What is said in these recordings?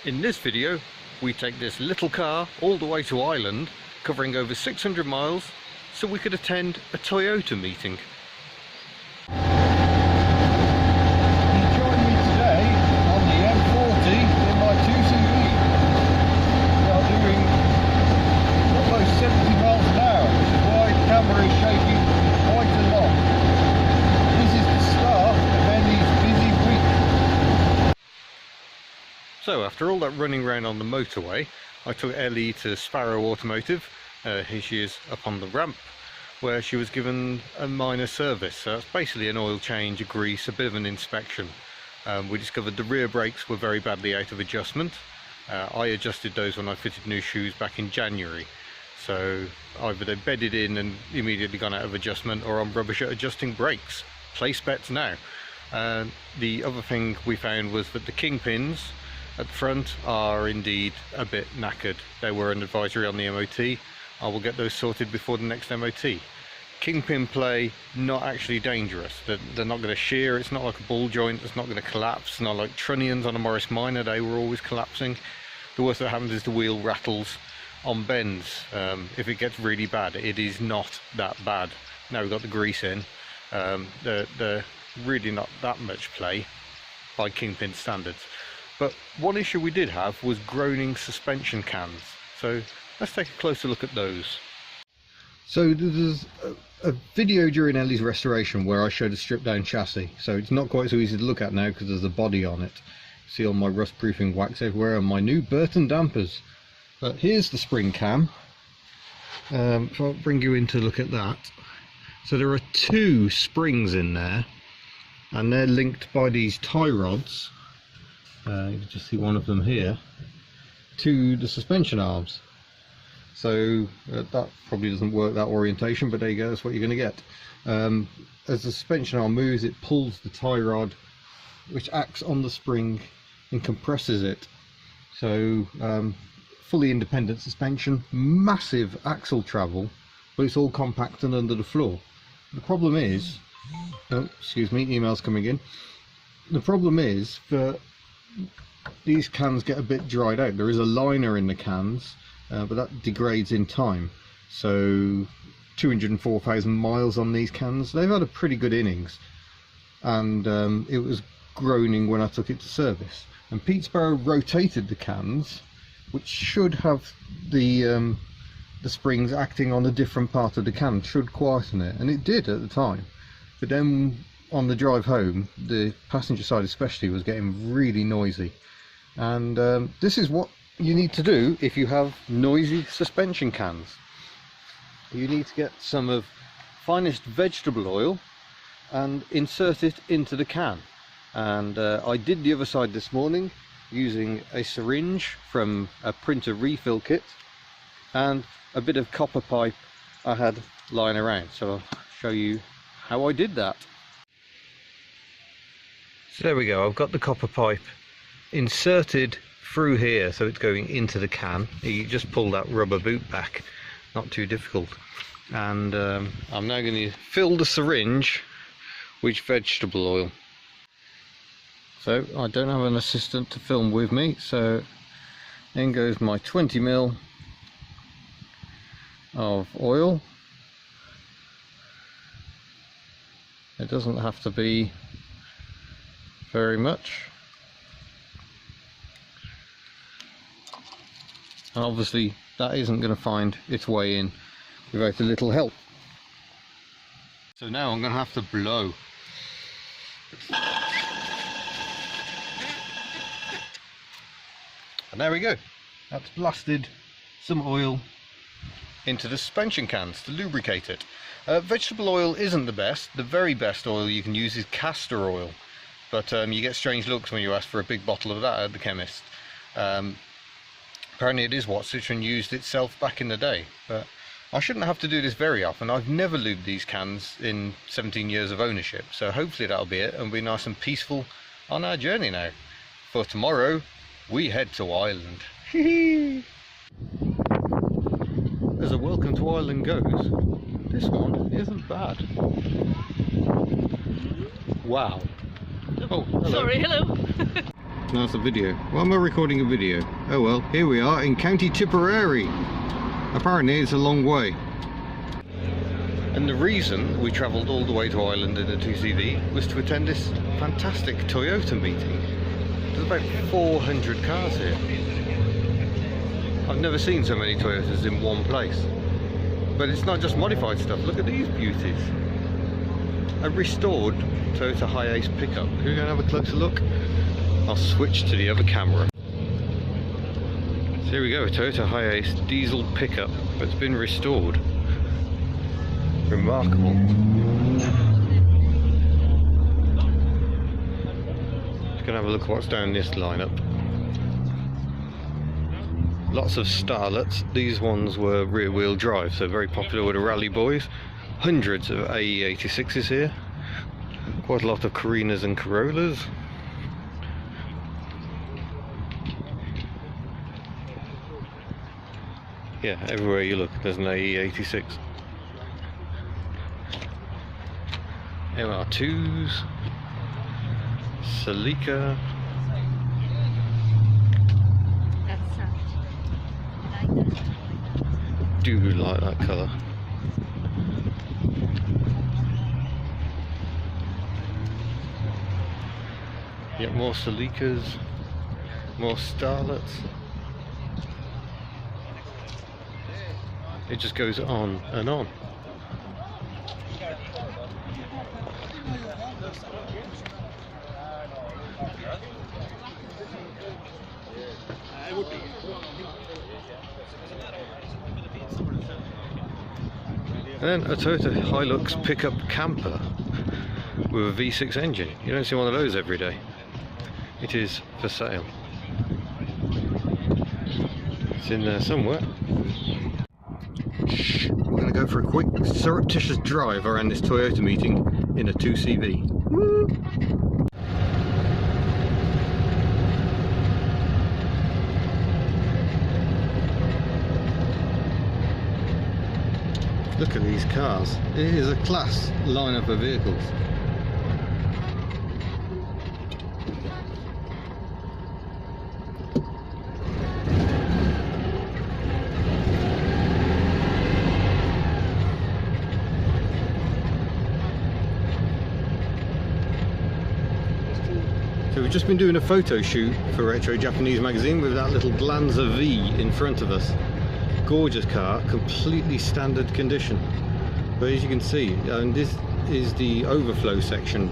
In this video, we take this little car all the way to Ireland, covering over 600 miles, so we could attend a Toyota meeting. You join me today on the M40 in my 2CV. We are doing almost 70 miles an hour, which is why the camera is shaking quite a lot. This is the start of Elly's busy week. So after all that running around on the motorway, I took Elly to Sparrow Automotive. Here she is up on the ramp, where she was given a minor service. So that's basically an oil change, a grease, a bit of an inspection. We discovered the rear brakes were very badly out of adjustment. I adjusted those when I fitted new shoes back in January. So either they're bedded in and immediately gone out of adjustment, or I'm rubbish at adjusting brakes. Place bets now. The other thing we found was that the kingpins at the front are indeed a bit knackered. They were an advisory on the MOT. I will get those sorted before the next MOT. Kingpin play, not actually dangerous. They're not going to shear, it's not like a ball joint, it's not going to collapse. It's not like trunnions on a Morris Minor, they were always collapsing. The worst that happens is the wheel rattles on bends. If it gets really bad, it is not that bad. Now we've got the grease in, they're really not that much play by Kingpin standards. But one issue we did have was groaning suspension cans. So let's take a closer look at those. So there's a video during Elly's restoration where I showed a stripped down chassis. So it's not quite so easy to look at now because there's a body on it. See all my rust proofing wax everywhere and my new Burton dampers. But here's the spring cam. If I'll bring you in to look at that. So there are two springs in there and they're linked by these tie rods. You can just see one of them here to the suspension arms. So that probably doesn't work, that orientation, but there you go, that's what you're going to get. As the suspension arm moves, it pulls the tie rod, which acts on the spring and compresses it. So fully independent suspension, massive axle travel, but it's all compact and under the floor. The problem is, oh, excuse me, emails coming in. The problem is that these cans get a bit dried out. There is a liner in the cans, but that degrades in time. So 204,000 miles on these cans. They've had a pretty good innings, and it was groaning when I took it to service. And Peterborough rotated the cans, which should have the springs acting on a different part of the can, should quieten it, and it did at the time. But then on the drive home, the passenger side especially was getting really noisy. And this is what you need to do if you have noisy suspension cans. You need to get some of finest vegetable oil and insert it into the can. And I did the other side this morning using a syringe from a printer refill kit and a bit of copper pipe I had lying around. So I'll show you how I did that. So there we go, I've got the copper pipe inserted through here, so it's going into the can. You just pull that rubber boot back, not too difficult. And I'm now going to fill the syringe with vegetable oil. So I don't have an assistant to film with me, so in goes my 20 ml of oil. It doesn't have to be very much, and obviously that isn't going to find its way in without a little help. So now I'm going to have to blow. And there we go, that's blasted some oil into the suspension cans to lubricate it. Vegetable oil isn't the best. The very best oil you can use is castor oil. But you get strange looks when you ask for a big bottle of that at the chemist. Apparently it is what Citroen used itself back in the day. But I shouldn't have to do this very often. I've never lubed these cans in 17 years of ownership. So hopefully that'll be it, and be nice and peaceful on our journey now. For tomorrow, we head to Ireland. As a welcome to Ireland goes, this one isn't bad. Wow. Oh, hello. Sorry, hello. No, it's a video. Why am I recording a video? Oh well, here we are in County Tipperary. Apparently it's a long way. And the reason we travelled all the way to Ireland in a 2CV was to attend this fantastic Toyota meeting. There's about 400 cars here. I've never seen so many Toyotas in one place. But it's not just modified stuff. Look at these beauties. A restored Toyota Hi-Ace pickup. Can we go and have a closer look? I'll switch to the other camera. So here we go, a Toyota Hi-Ace diesel pickup that's been restored. Remarkable. Just gonna have a look at what's down this lineup. Lots of Starlets. These ones were rear wheel drive, so very popular with the rally boys. Hundreds of AE86s here. Quite a lot of Coronas and Corollas. Yeah, everywhere you look there's an AE86. MR2s, Celica. That's soft. I like that. Do like that colour. Yep, more Celicas, more Starlets. It just goes on and on. And then a Toyota Hilux pickup camper with a V6 engine. You don't see one of those every day. It is for sale. It's in there somewhere. We're going to go for a quick surreptitious drive around this Toyota meeting in a 2CV. Woo! Look at these cars. It is a class lineup of vehicles. So we've just been doing a photo shoot for Retro Japanese magazine with that little Glanza V in front of us. Gorgeous car, completely standard condition. But as you can see, this is the overflow section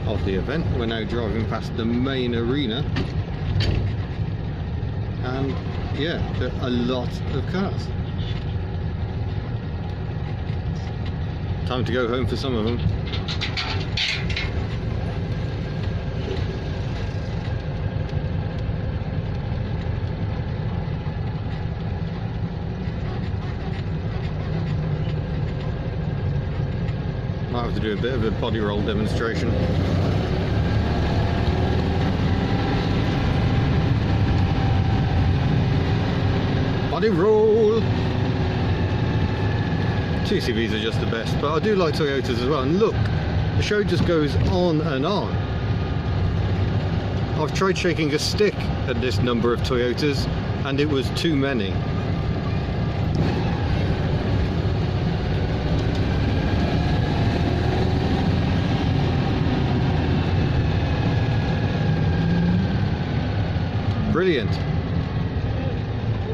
of the event. We're now driving past the main arena. And yeah, there are a lot of cars. Time to go home for some of them. Might have to do a bit of a body roll demonstration. Body roll! 2CVs are just the best, but I do like Toyotas as well. And look, the show just goes on and on. I've tried shaking a stick at this number of Toyotas and it was too many. Brilliant.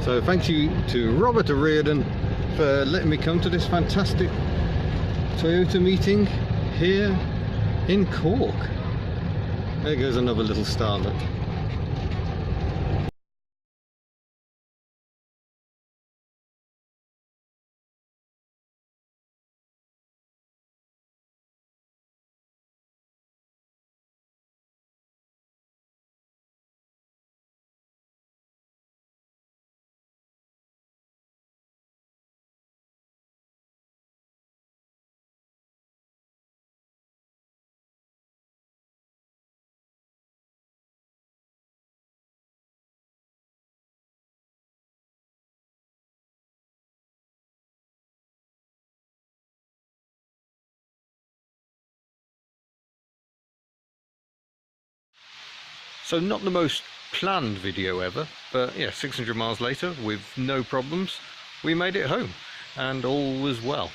So thank you to Robert O'Riordan for letting me come to this fantastic Toyota meeting here in Cork. There goes another little starlet. So not the most planned video ever, but yeah, 600 miles later with no problems, we made it home and all was well.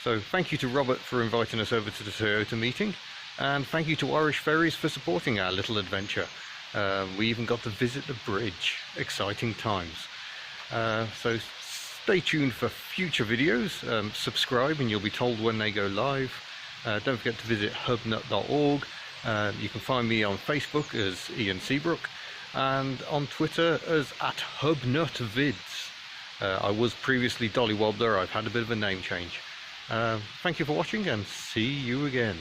So thank you to Robert for inviting us over to the Toyota meeting, and thank you to Irish Ferries for supporting our little adventure. We even got to visit the bridge. Exciting times. So stay tuned for future videos. Subscribe and you'll be told when they go live. Don't forget to visit hubnut.org. You can find me on Facebook as Ian Seabrook and on Twitter as @hubnutvids. I was previously Dolly Wobbler. I've had a bit of a name change. Thank you for watching and see you again.